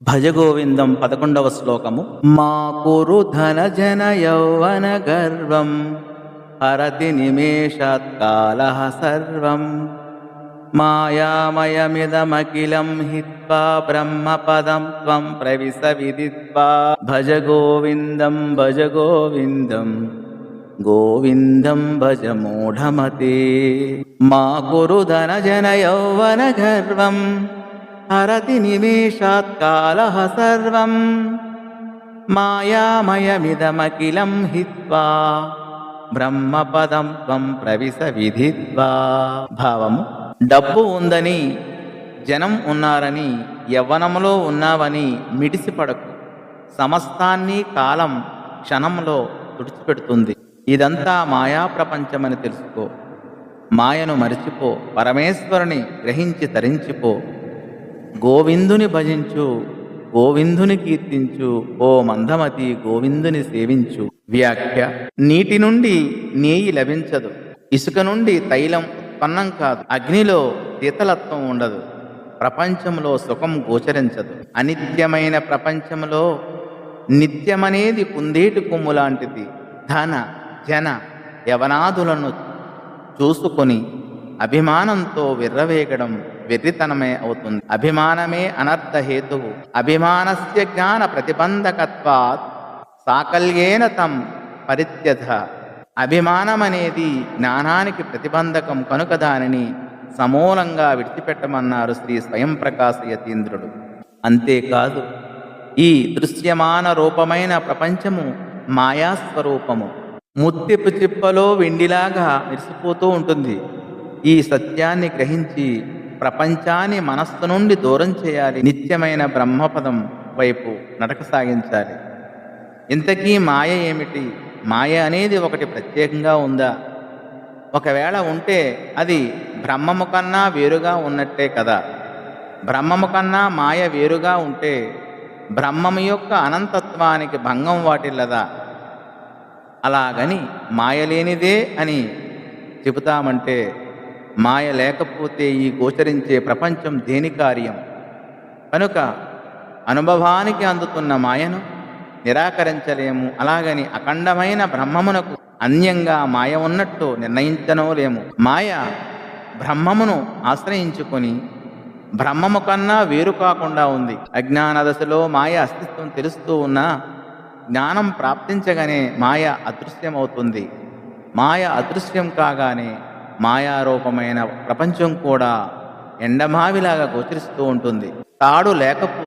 భజ గోవిందం 11వ శ్లోకము. మా కురు ధన జన యౌవన గర్వం హరతి నిమేషాత్ కాలః సర్వం మాయామయమిదమఖిలం హిత్వా బ్రహ్మపదం త్వం ప్రవిశ విదిత్వా భజ గోవిందం గోవిందం భజ మూఢమతే. మా కురు ధన జన యౌవన గర్వం హరతి నిమేషాత్ కాలః సర్వం మాయామయమిదమఖిలం హిత్వా బ్రహ్మపదం త్వం ప్రవిశ విదిత్వా. భావము: డబ్బు ఉందని, జనం ఉన్నారని, యవ్వనములో ఉన్నావని మిడిసిపడకు. సమస్తాన్ని కాలం క్షణంలో తుడిచిపెడుతుంది. ఇదంతా మాయా ప్రపంచమని తెలుసుకో. మాయను మరిచిపో, పరమేశ్వరుని గ్రహించి తరించిపో. గోవిందుని భజించు, గోవిందుని కీర్తించు. ఓ మందమతి, గోవిందుని సేవించు. వ్యాఖ్య: నీటి నుండి నేయి లభించదు, ఇసుక నుండి తైలం ఉత్పన్నం కాదు, అగ్నిలో శీతలత్వం ఉండదు, ప్రపంచంలో సుఖం గోచరించదు. అనిత్యమైన ప్రపంచంలో నిత్యమనేది కుందేటి కొమ్ము లాంటిది. ధన జన యవనాదులను చూసుకొని అభిమానంతో విర్రవేగడం వెర్రితనమే అవుతుంది. అభిమానమే అనర్థ హేతువు. అభిమానస్య జ్ఞాన ప్రతిబంధకత్వాత్ సాకల్యేన తం పరిత్యజ. అభిమానమనేది జ్ఞానానికి ప్రతిబంధకం కనుక దానిని సమూలంగా విడిచిపెట్టమన్నారు శ్రీ స్వయం ప్రకాశ యతీంద్రుడు. అంతేకాదు, ఈ దృశ్యమాన రూపమైన ప్రపంచము మాయాస్వరూపము. ముత్యపు చిప్పలో వెండిలాగా మెరిసిపోతూ ఉంటుంది. ఈ సత్యాన్ని గ్రహించి ప్రపంచాన్ని మనస్సు నుండి దూరం చేయాలి. నిత్యమైన బ్రహ్మపదం వైపు నడక సాగించాలి. ఇంతకీ మాయ ఏమిటి? మాయ అనేది ఒకటి ప్రత్యేకంగా ఉందా? ఒకవేళ ఉంటే అది బ్రహ్మము కన్నా వేరుగా ఉన్నట్టే కదా. బ్రహ్మము కన్నా మాయ వేరుగా ఉంటే బ్రహ్మము యొక్క అనంతత్వానికి భంగం వాటిల్లదా? అలాగని మాయ లేనిదే అని చెబుతామంటే, మాయ లేకపోతే ఈ గోచరించే ప్రపంచం దేని కార్యం? కనుక అనుభవానికి అందుతున్న మాయను నిరాకరించలేము. అలాగని అఖండమైన బ్రహ్మమునకు అన్యంగా మాయ ఉన్నట్టు నిర్ణయించనోలేము. మాయ బ్రహ్మమును ఆశ్రయించుకొని బ్రహ్మము కన్నా వేరు కాకుండా ఉంది. అజ్ఞాన దశలో మాయ అస్తిత్వం తెలుస్తూ ఉన్నా జ్ఞానం ప్రాప్తించగానే మాయ అదృశ్యమవుతుంది. మాయ అదృశ్యం కాగానే మాయారూపమైన ప్రపంచం కూడా ఎండమావిలాగా గోచరిస్తూ ఉంటుంది.